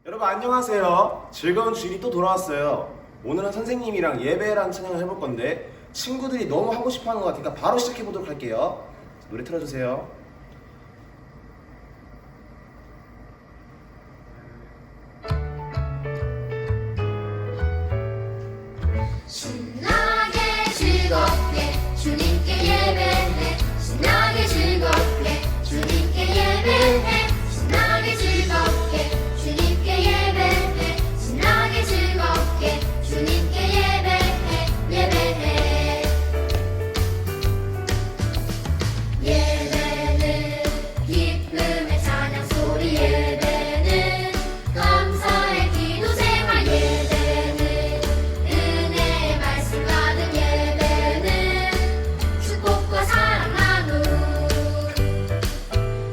여러분 안녕하세요. 즐거운 주일이 또 돌아왔어요. 오늘은 선생님이랑 예배라는 찬양을 해볼 건데 친구들이 너무 하고 싶어 하는 것 같으니까 바로 시작해 보도록 할게요. 노래 틀어주세요. 신나게 즐겁게 주님께 예배해 신나게 즐겁게 주님께 예배해 신나게 즐겁게 주님께 예배해 신나게 즐겁게 주님께 예배해 예배해 예배는 기쁨의 찬양 소리 예배는 감사의 기도 생활 예배는 은혜의 말씀 가득 예배는 축복과 사랑 나눔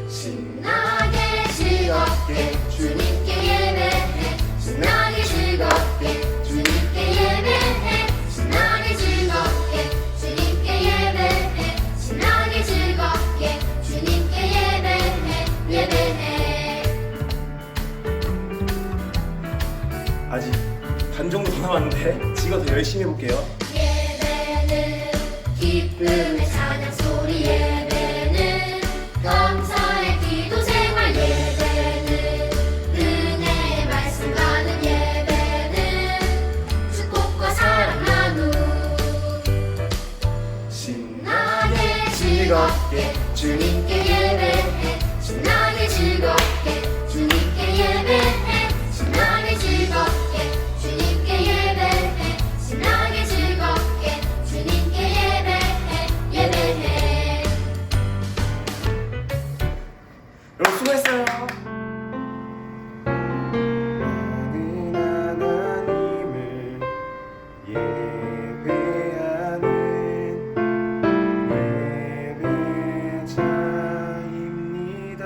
신나게 즐겁게 주님께 예배해 신나게 즐겁게 주님께 예배해 신나게 즐겁게 주님께 예배해 신나게 즐겁게 주님께 예배해 예배해 아직 반 정도 더 남았는데 지가 더 열심히 해볼게요. 예배는 기쁨의 찬양 소리 예배는 감사의 기도 생활 예배는 은혜의 말씀 가는 예배는 축복과 사랑 나눔 신나게 즐겁게 주님께 예배해 신나게 즐겁게 주님께 예배해 신나게 즐겁게 주님께 예배해 신나게 즐겁게 주님께 예배해 예배해 여러분 수고했어요. 하나님을 예배하는 예배자입니다.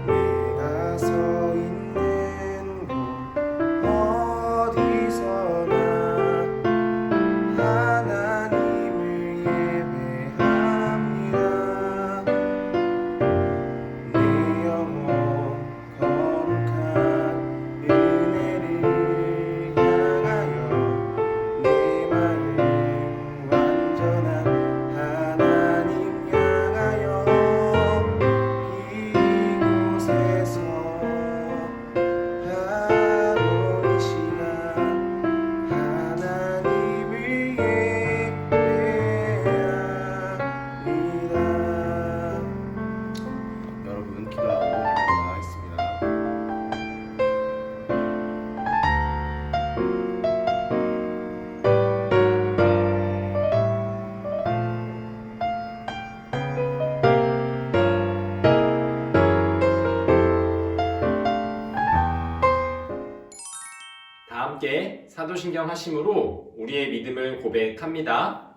내가 서 있는 곳 어디서나 하나님을 예배합니다. 내 영혼 거룩한 은혜를 향하여 내 마음 완전한 하나님 향하여 이곳에서 바로 이 시간 하나님을 예배합니다. 여러분 기도하고 나가겠습니다. 다 함께 사도신경 하심으로 우리의 믿음을 고백합니다.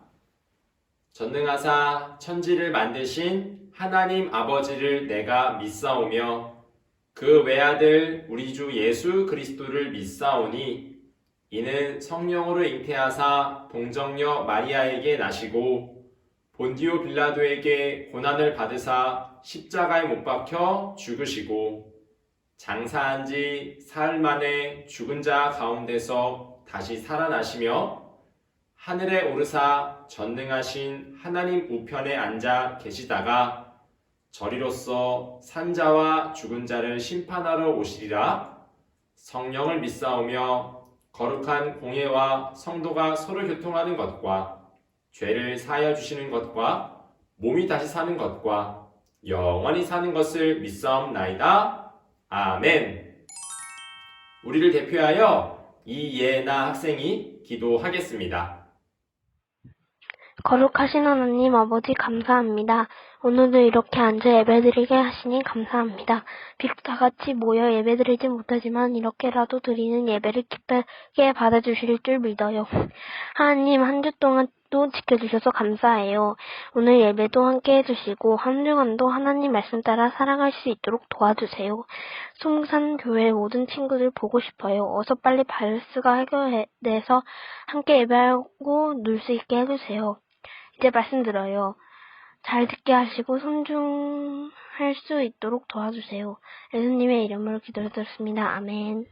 전능하사 천지를 만드신 하나님 아버지를 내가 믿사오며 그 외아들 우리 주 예수 그리스도를 믿사오니 이는 성령으로 잉태하사 동정녀 마리아에게 나시고 본디오 빌라도에게 고난을 받으사 십자가에 못 박혀 죽으시고 장사한 지 사흘 만에 죽은 자 가운데서 다시 살아나시며 하늘에 오르사 전능하신 하나님 우편에 앉아 계시다가 저리로서 산자와 죽은 자를 심판하러 오시리라. 성령을 믿사오며 거룩한 공예와 성도가 서로 교통하는 것과 죄를 사하여 주시는 것과 몸이 다시 사는 것과 영원히 사는 것을 믿사옵나이다. 아멘. 우리를 대표하여 이예나 학생이 기도하겠습니다. 거룩하신 하나님 아버지 감사합니다. 오늘도 이렇게 앉아 예배드리게 하시니 감사합니다. 비록 다 같이 모여 예배드리지 못하지만 이렇게라도 드리는 예배를 기쁘게 받아주실 줄 믿어요. 하나님 한 주 동안 또 지켜주셔서 감사해요. 오늘 예배도 함께 해주시고 한 주간도 하나님 말씀 따라 살아갈 수 있도록 도와주세요. 송산 교회 모든 친구들 보고 싶어요. 어서 빨리 바이러스가 해결돼서 함께 예배하고 놀 수 있게 해주세요. 이제 말씀드려요. 잘 듣게 하시고 순종할 수 있도록 도와주세요. 예수님의 이름으로 기도드렸습니다. 아멘.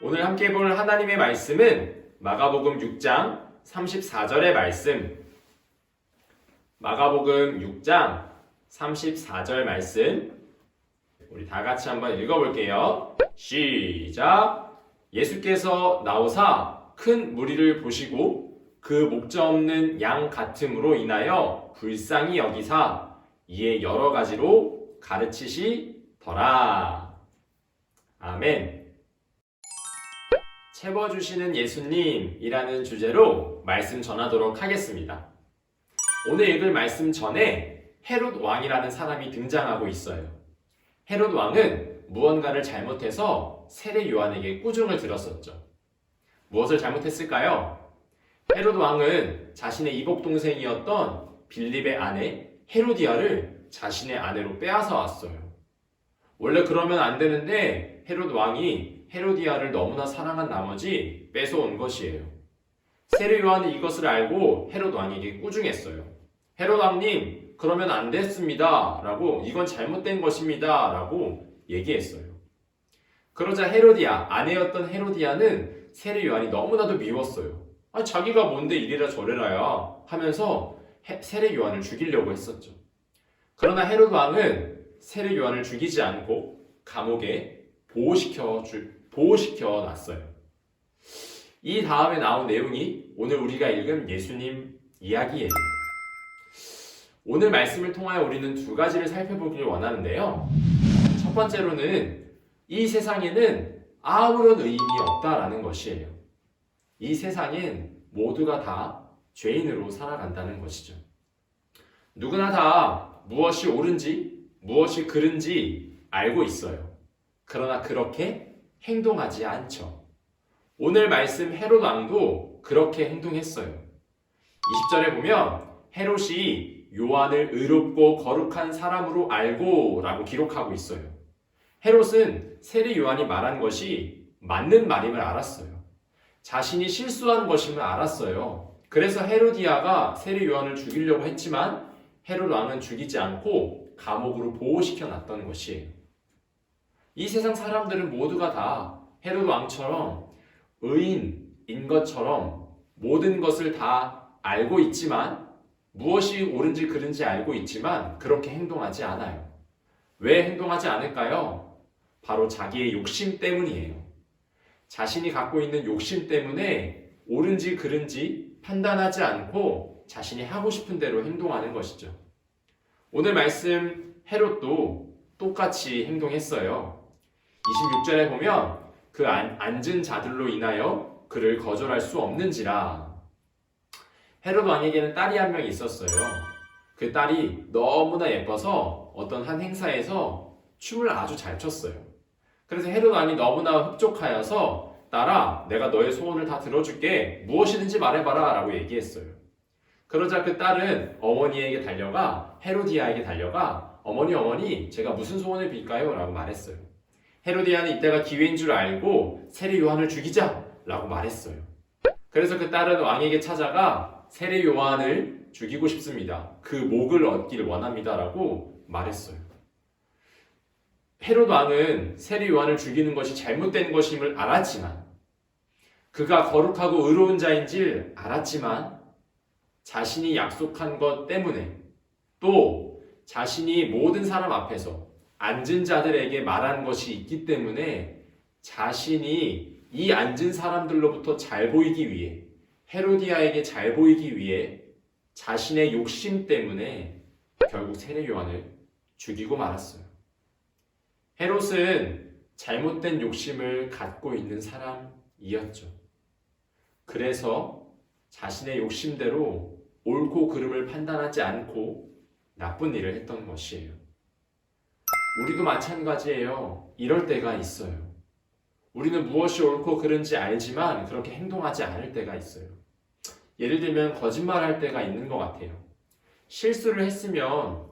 오늘 함께 볼 하나님의 말씀은 마가복음 6장 34절의 말씀. 마가복음 6장 34절 말씀. 우리 다 같이 한번 읽어볼게요. 시작! 예수께서 나오사 큰 무리를 보시고 그 목자 없는 양 같음으로 인하여 불쌍히 여기사 이에 여러 가지로 가르치시더라. 아멘. 채워주시는 예수님이라는 주제로 말씀 전하도록 하겠습니다. 오늘 읽을 말씀 전에 헤롯 왕이라는 사람이 등장하고 있어요. 헤롯 왕은 무언가를 잘못해서 세례 요한에게 꾸중을 들었었죠. 무엇을 잘못했을까요? 헤롯 왕은 자신의 이복 동생이었던 빌립의 아내 헤로디아를 자신의 아내로 빼앗아 왔어요. 원래 그러면 안 되는데 헤롯 왕이 헤로디아를 너무나 사랑한 나머지 뺏어온 것이에요. 세례 요한이 이것을 알고 헤롯 왕에게 꾸중했어요. 헤롯 왕님, 그러면 안 됐습니다. 라고, 이건 잘못된 것입니다. 라고 얘기했어요. 그러자 헤로디아, 아내였던 헤로디아는 세례 요한이 너무나도 미웠어요. 자기가 뭔데 이래라 저래라야 하면서 세례 요한을 죽이려고 했었죠. 그러나 헤롯 왕은 세례 요한을 죽이지 않고 감옥에 보호시켜 놨어요. 이 다음에 나온 내용이 오늘 우리가 읽은 예수님 이야기예요. 오늘 말씀을 통하여 우리는 두 가지를 살펴보길 원하는데요. 첫 번째로는 이 세상에는 아무런 의인이 없다라는 것이에요. 이 세상엔 모두가 다 죄인으로 살아간다는 것이죠. 누구나 다 무엇이 옳은지, 무엇이 그른지 알고 있어요. 그러나 그렇게 행동하지 않죠. 오늘 말씀 헤롯 왕도 그렇게 행동했어요. 20절에 보면 헤롯이 요한을 의롭고 거룩한 사람으로 알고 라고 기록하고 있어요. 헤롯은 세례 요한이 말한 것이 맞는 말임을 알았어요. 자신이 실수한 것임을 알았어요. 그래서 헤로디아가 세례 요한을 죽이려고 했지만 헤롯 왕은 죽이지 않고 감옥으로 보호시켜 놨던 것이에요. 이 세상 사람들은 모두가 다 헤롯 왕처럼 의인인 것처럼 모든 것을 다 알고 있지만, 무엇이 옳은지 그른지 알고 있지만 그렇게 행동하지 않아요. 왜 행동하지 않을까요? 바로 자기의 욕심 때문이에요. 자신이 갖고 있는 욕심 때문에 옳은지 그른지 판단하지 않고 자신이 하고 싶은 대로 행동하는 것이죠. 오늘 말씀 헤롯도 똑같이 행동했어요. 26절에 보면 그 앉은 자들로 인하여 그를 거절할 수 없는지라. 헤롯 왕에게는 딸이 한 명 있었어요. 그 딸이 너무나 예뻐서 어떤 한 행사에서 춤을 아주 잘 췄어요. 그래서 헤롯 왕이 너무나 흡족하여서 딸아, 내가 너의 소원을 다 들어줄게. 무엇이든지 말해봐라 라고 얘기했어요. 그러자 그 딸은 어머니에게 달려가, 헤로디아에게 달려가, 어머니, 제가 무슨 소원을 빌까요? 라고 말했어요. 헤로디아는 이때가 기회인 줄 알고 세례 요한을 죽이자 라고 말했어요. 그래서 그 딸은 왕에게 찾아가 세례 요한을 죽이고 싶습니다. 그 목을 얻기를 원합니다. 라고 말했어요. 헤롯 왕은 세례 요한을 죽이는 것이 잘못된 것임을 알았지만, 그가 거룩하고 의로운 자인 줄 알았지만, 자신이 약속한 것 때문에, 또 자신이 모든 사람 앞에서 앉은 자들에게 말한 것이 있기 때문에 자신이 이 앉은 사람들로부터 잘 보이기 위해, 헤로디아에게 잘 보이기 위해 자신의 욕심 때문에 결국 세례 요한을 죽이고 말았어요. 헤롯은 잘못된 욕심을 갖고 있는 사람이었죠. 그래서 자신의 욕심대로 옳고 그름을 판단하지 않고 나쁜 일을 했던 것이에요. 우리도 마찬가지예요. 이럴 때가 있어요. 우리는 무엇이 옳고 그른지 알지만 그렇게 행동하지 않을 때가 있어요. 예를 들면 거짓말할 때가 있는 것 같아요. 실수를 했으면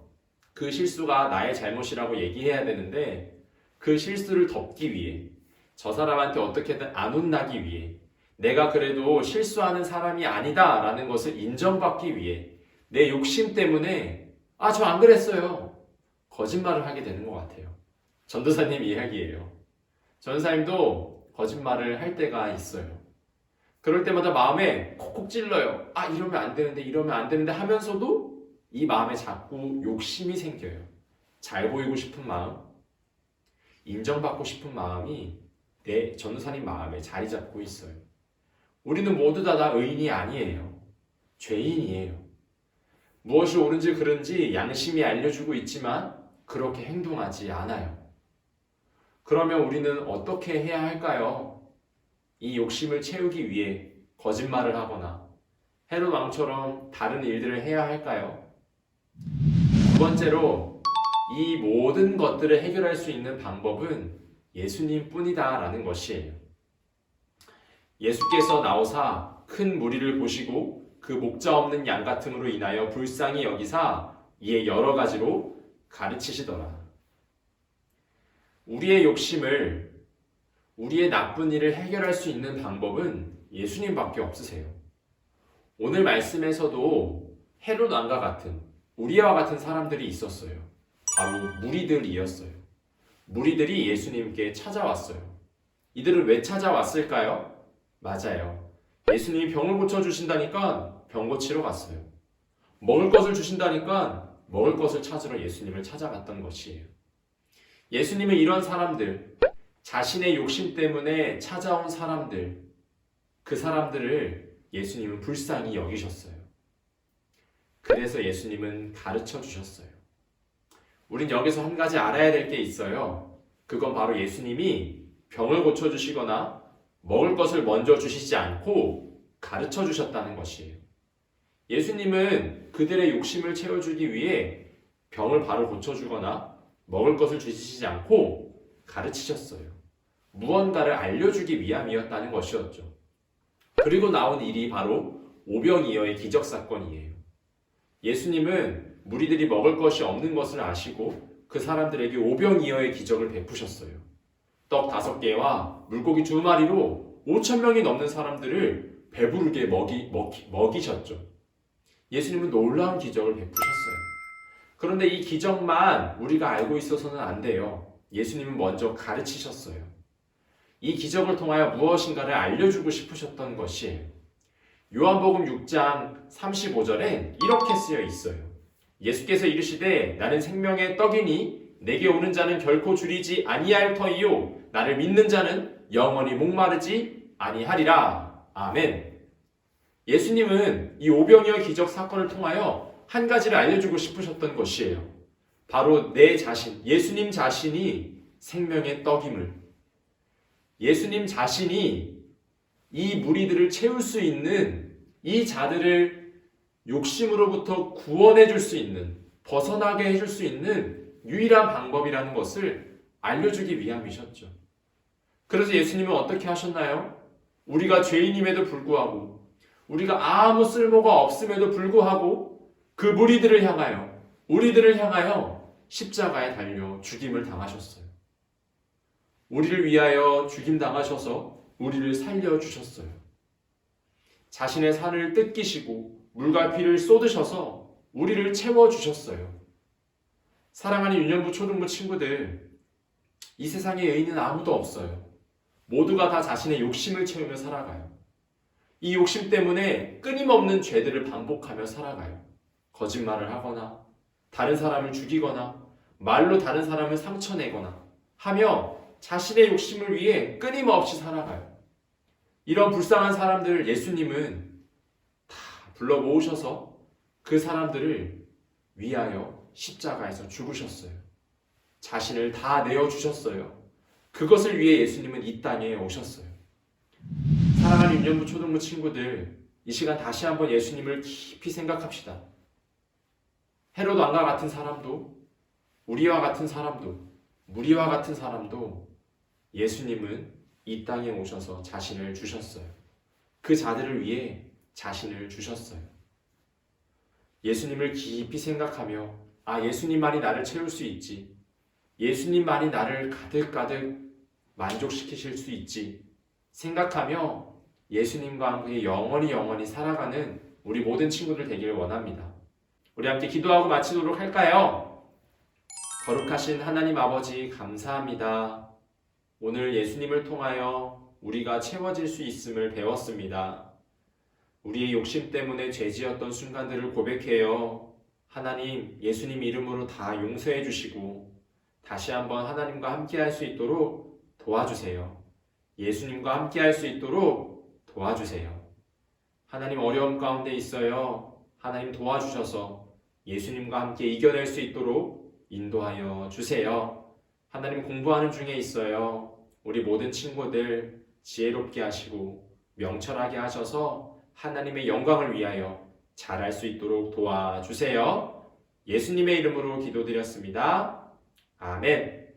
그 실수가 나의 잘못이라고 얘기해야 되는데, 그 실수를 덮기 위해, 저 사람한테 어떻게든 안 혼나기 위해, 내가 그래도 실수하는 사람이 아니다 라는 것을 인정받기 위해 내 욕심 때문에 저 안 그랬어요. 거짓말을 하게 되는 것 같아요. 전도사님 이야기예요. 전도사님도 거짓말을 할 때가 있어요. 그럴 때마다 마음에 콕콕 찔러요. 이러면 안 되는데, 이러면 안 되는데 하면서도 이 마음에 자꾸 욕심이 생겨요. 잘 보이고 싶은 마음, 인정받고 싶은 마음이 내 전도사님 마음에 자리 잡고 있어요. 우리는 모두 다 의인이 아니에요. 죄인이에요. 무엇이 옳은지 그른지 양심이 알려주고 있지만 그렇게 행동하지 않아요. 그러면 우리는 어떻게 해야 할까요? 이 욕심을 채우기 위해 거짓말을 하거나 헤롯 왕처럼 다른 일들을 해야 할까요? 두 번째로, 이 모든 것들을 해결할 수 있는 방법은 예수님 뿐이다 라는 것이에요. 예수께서 나오사 큰 무리를 보시고 그 목자 없는 양 같음으로 인하여 불쌍히 여기사 이에 여러 가지로 가르치시더라. 우리의 욕심을, 우리의 나쁜 일을 해결할 수 있는 방법은 예수님밖에 없으세요. 오늘 말씀에서도 헤롯 왕과 같은, 우리와 같은 사람들이 있었어요. 바로 무리들이었어요. 무리들이 예수님께 찾아왔어요. 이들은 왜 찾아왔을까요? 맞아요. 예수님이 병을 고쳐주신다니까 병 고치러 갔어요. 먹을 것을 주신다니까 먹을 것을 찾으러 예수님을 찾아갔던 것이에요. 예수님은 이런 사람들, 자신의 욕심 때문에 찾아온 사람들, 그 사람들을 예수님은 불쌍히 여기셨어요. 그래서 예수님은 가르쳐 주셨어요. 우린 여기서 한 가지 알아야 될 게 있어요. 그건 바로 예수님이 병을 고쳐주시거나 먹을 것을 먼저 주시지 않고 가르쳐 주셨다는 것이에요. 예수님은 그들의 욕심을 채워주기 위해 병을 바로 고쳐주거나 먹을 것을 주시지 않고 가르치셨어요. 무언가를 알려주기 위함이었다는 것이었죠. 그리고 나온 일이 바로 오병이어의 기적사건이에요. 예수님은 무리들이 먹을 것이 없는 것을 아시고 그 사람들에게 오병이어의 기적을 베푸셨어요. 떡 5개와 물고기 2마리로 5,000명이 넘는 사람들을 배부르게 먹이셨죠. 예수님은 놀라운 기적을 베푸셨어요. 그런데 이 기적만 우리가 알고 있어서는 안 돼요. 예수님은 먼저 가르치셨어요. 이 기적을 통하여 무엇인가를 알려주고 싶으셨던 것이에요. 요한복음 6장 35절엔 이렇게 쓰여 있어요. 예수께서 이르시되 나는 생명의 떡이니 내게 오는 자는 결코 줄이지 아니할 터이요 나를 믿는 자는 영원히 목마르지 아니하리라. 아멘. 예수님은 이 오병이어 기적 사건을 통하여 한 가지를 알려주고 싶으셨던 것이에요. 바로 내 자신, 예수님 자신이 생명의 떡임을, 예수님 자신이 이 무리들을 채울 수 있는, 이 자들을 욕심으로부터 구원해 줄 수 있는, 벗어나게 해줄 수 있는 유일한 방법이라는 것을 알려주기 위함이셨죠. 그래서 예수님은 어떻게 하셨나요? 우리가 죄인임에도 불구하고, 우리가 아무 쓸모가 없음에도 불구하고 그 무리들을 향하여, 우리들을 향하여 십자가에 달려 죽임을 당하셨어요. 우리를 위하여 죽임 당하셔서 우리를 살려주셨어요. 자신의 살을 뜯기시고 물과 피를 쏟으셔서 우리를 채워주셨어요. 사랑하는 유년부 초등부 친구들, 이 세상에 의인은 아무도 없어요. 모두가 다 자신의 욕심을 채우며 살아가요. 이 욕심 때문에 끊임없는 죄들을 반복하며 살아가요. 거짓말을 하거나 다른 사람을 죽이거나 말로 다른 사람을 상처내거나 하며 자신의 욕심을 위해 끊임없이 살아가요. 이런 불쌍한 사람들을 예수님은 다 불러 모으셔서 그 사람들을 위하여 십자가에서 죽으셨어요. 자신을 다 내어주셨어요. 그것을 위해 예수님은 이 땅에 오셨어요. 사랑하는 유년부 초등부 친구들, 이 시간 다시 한번 예수님을 깊이 생각합시다. 헤롯 왕과 같은 사람도, 우리와 같은 사람도, 무리와 같은 사람도 예수님은 이 땅에 오셔서 자신을 주셨어요. 그 자들을 위해 자신을 주셨어요. 예수님을 깊이 생각하며 예수님만이 나를 채울 수 있지, 예수님만이 나를 가득가득 만족시키실 수 있지 생각하며 예수님과 함께 영원히 살아가는 우리 모든 친구들 되기를 원합니다. 우리 함께 기도하고 마치도록 할까요? 거룩하신 하나님 아버지 감사합니다. 오늘 예수님을 통하여 우리가 채워질 수 있음을 배웠습니다. 우리의 욕심 때문에 죄지었던 순간들을 고백해요. 하나님, 예수님 이름으로 다 용서해 주시고 다시 한번 하나님과 함께 할 수 있도록 도와주세요. 예수님과 함께 할 수 있도록 도와주세요. 하나님 어려움 가운데 있어요. 하나님 도와주셔서 예수님과 함께 이겨낼 수 있도록 인도하여 주세요. 하나님 공부하는 중에 있어요. 우리 모든 친구들 지혜롭게 하시고 명철하게 하셔서 하나님의 영광을 위하여 잘할 수 있도록 도와주세요. 예수님의 이름으로 기도드렸습니다. 아멘.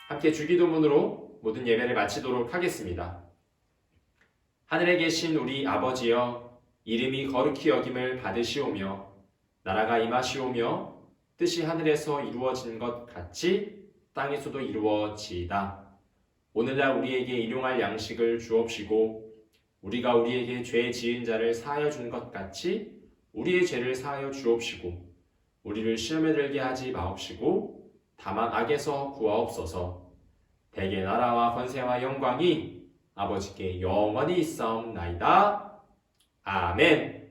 함께 주기도문으로 모든 예배를 마치도록 하겠습니다. 하늘에 계신 우리 아버지여, 이름이 거룩히 여김을 받으시오며 나라가 임하시오며 뜻이 하늘에서 이루어진 것 같이 땅에서도 이루어지이다. 오늘날 우리에게 일용할 양식을 주옵시고 우리가 우리에게 죄 지은 자를 사하여 준 것 같이 우리의 죄를 사하여 주옵시고 우리를 시험에 들게 하지 마옵시고 다만 악에서 구하옵소서. 대개 나라와 권세와 영광이 아버지께 영원히 있사옵나이다. 아멘.